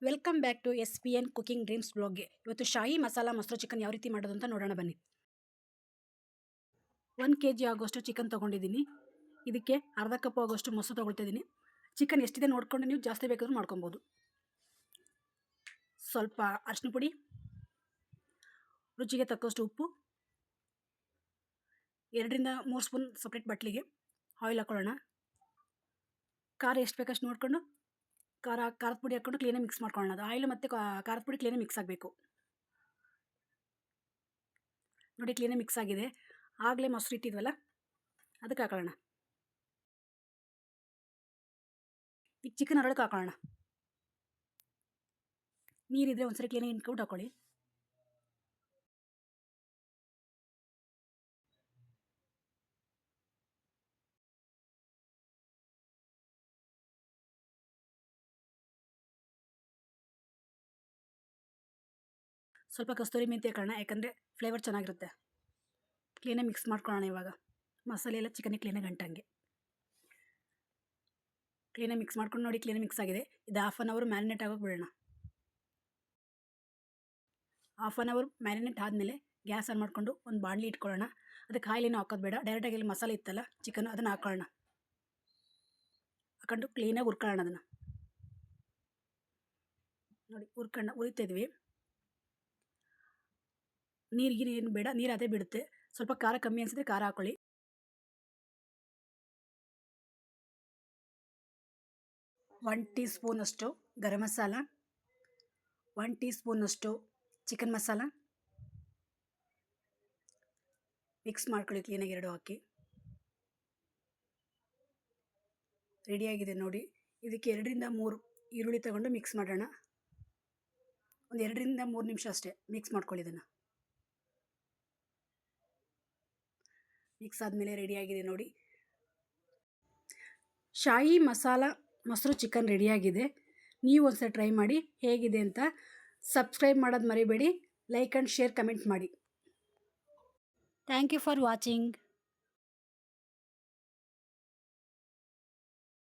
Welcome back to SPN cooking dreams ಬ್ಲಾಗ್ಗೆ. ಇವತ್ತು ಶಾಹಿ ಮಸಾಲ ಮೊಸರು ಚಿಕನ್ ಯಾವ ರೀತಿ ಮಾಡೋದು ಅಂತ ನೋಡೋಣ ಬನ್ನಿ. 1 kg ಆಗೋಷ್ಟು ಚಿಕನ್ ತೊಗೊಂಡಿದ್ದೀನಿ. ಇದಕ್ಕೆ ಅರ್ಧ ಕಪ್ ಆಗೋಷ್ಟು ಮೊಸರು ತೊಗೊಳ್ತಾ ಇದ್ದೀನಿ. ಚಿಕನ್ ಎಷ್ಟಿದೆ ನೋಡಿಕೊಂಡು ನೀವು ಜಾಸ್ತಿ ಬೇಕಾದ್ರೂ ಮಾಡ್ಕೊಬೋದು. ಸ್ವಲ್ಪ ಅರಿಶಿನ ಪುಡಿ, ರುಚಿಗೆ ತಕ್ಕಷ್ಟು ಉಪ್ಪು, 2 ರಿಂದ 3 ಸ್ಪೂನ್ ಸಪ್ರೇಟ್ ಬಟ್ಲಿಗೆ ಆಯಿಲ್ ಹಾಕೊಳ್ಳೋಣ. ಖಾರ ಎಷ್ಟು ಬೇಕಷ್ಟು ನೋಡಿಕೊಂಡು ಖಾರದ ಪುಡಿ ಹಾಕ್ಕೊಂಡು ಕ್ಲೀನಾಗಿ ಮಿಕ್ಸ್ ಮಾಡ್ಕೊಳ್ಳೋಣ. ಅದು ಆಯಿಲ್ ಮತ್ತು ಖಾರದ ಪುಡಿ ಕ್ಲೀನಾಗಿ ಮಿಕ್ಸ್ ಆಗಬೇಕು. ನೋಡಿ, ಕ್ಲೀನಾಗಿ ಮಿಕ್ಸ್ ಆಗಿದೆ. ಆಗಲೇ ಮೊಸರು ಇಟ್ಟಿದ್ವಲ್ಲ, ಅದಕ್ಕೆ ಹಾಕೊಳ್ಳೋಣ. ಈಗ ಚಿಕನ್ ಹರಳಕ್ಕೆ ಹಾಕೊಳ್ಳೋಣ. ನೀರಿದ್ರೆ ಒಂದ್ಸರಿ ಕ್ಲೀನಾಗಿ ಇಟ್ಕೊಂಡು ಹಾಕೊಳ್ಳಿ. ಸ್ವಲ್ಪ ಕಸ್ತೂರಿ ಮೆಂತ್ಯ ಹಾಕೋಣ, ಯಾಕಂದರೆ ಫ್ಲೇವರ್ ಚೆನ್ನಾಗಿರುತ್ತೆ. ಕ್ಲೀನಾಗಿ ಮಿಕ್ಸ್ ಮಾಡ್ಕೊಳ್ಳೋಣ. ಇವಾಗ ಮಸಾಲೆ ಎಲ್ಲ ಚಿಕನಿಗೆ ಕ್ಲೀನಾಗಿ ಅಂಟಂಗೆ ಕ್ಲೀನಾಗಿ ಮಿಕ್ಸ್ ಮಾಡ್ಕೊಂಡು ನೋಡಿ, ಕ್ಲೀನಾಗಿ ಮಿಕ್ಸ್ ಆಗಿದೆ. ಇದು ಹಾಫ್ ಆನ್ ಅವರ್ ಮ್ಯಾರಿನೇಟ್ ಆಗೋಕೆ ಬಿಡೋಣ. ಹಾಫ್ ಆನ್ ಅವರ್ ಮ್ಯಾರಿನೇಟ್ ಆದಮೇಲೆ ಗ್ಯಾಸ್ ಆನ್ ಮಾಡಿಕೊಂಡು ಒಂದು ಬಾಣಲಿ ಇಟ್ಕೊಳ್ಳೋಣ. ಅದಕ್ಕೆ ಆಯಿಲೇನು ಹಾಕೋದು ಬೇಡ, ಡೈರೆಕ್ಟಾಗಿ ಇಲ್ಲಿ ಮಸಾಲೆ ಇತ್ತಲ್ಲ ಚಿಕನ್, ಅದನ್ನು ಹಾಕೊಳ್ಳೋಣ. ಹಾಕೊಂಡು ಕ್ಲೀನಾಗಿ ಹುರ್ಕೊಳ್ಳೋಣ. ಅದನ್ನು ನೋಡಿ, ಹುರಿತಿದ್ವಿ. ನೀರಿಗೆ ಏನು ಬೇಡ, ನೀರು ಅದೇ ಬಿಡುತ್ತೆ. ಸ್ವಲ್ಪ ಖಾರ ಕಮ್ಮಿ ಅನಿಸಿದ್ರೆ ಖಾರ ಹಾಕೊಳ್ಳಿ. ಒನ್ ಟೀ ಸ್ಪೂನಷ್ಟು ಗರಂ ಮಸಾಲ, 1 ಟೀ ಸ್ಪೂನಷ್ಟು ಚಿಕನ್ ಮಸಾಲ ಮಿಕ್ಸ್ ಮಾಡ್ಕೊಳ್ಳಿ ಕ್ಲೀನಾಗಿ. 2 ಹಾಕಿ ರೆಡಿಯಾಗಿದೆ ನೋಡಿ. ಇದಕ್ಕೆ 2 ರಿಂದ 3 ಈರುಳ್ಳಿ ತಗೊಂಡು ಮಿಕ್ಸ್ ಮಾಡೋಣ. ಒಂದು 2 ರಿಂದ 3 ನಿಮಿಷ ಅಷ್ಟೇ ಮಿಕ್ಸ್ ಮಾಡ್ಕೊಳ್ಳಿ. ಇದನ್ನು ಮಿಕ್ಸ್ ಆದಮೇಲೆ ರೆಡಿಯಾಗಿದೆ ನೋಡಿ. ಶಾಹಿ ಮಸಾಲ ಮೊಸರು ಚಿಕನ್ ರೆಡಿಯಾಗಿದೆ. ನೀವು ಒಂದ್ಸಲ ಟ್ರೈ ಮಾಡಿ ಹೇಗಿದೆ ಅಂತ. ಸಬ್ಸ್ಕ್ರೈಬ್ ಮಾಡೋದು ಮರಿಬೇಡಿ. ಲೈಕ್ ಆ್ಯಂಡ್ ಶೇರ್ ಕಮೆಂಟ್ ಮಾಡಿ. Thank you for watching.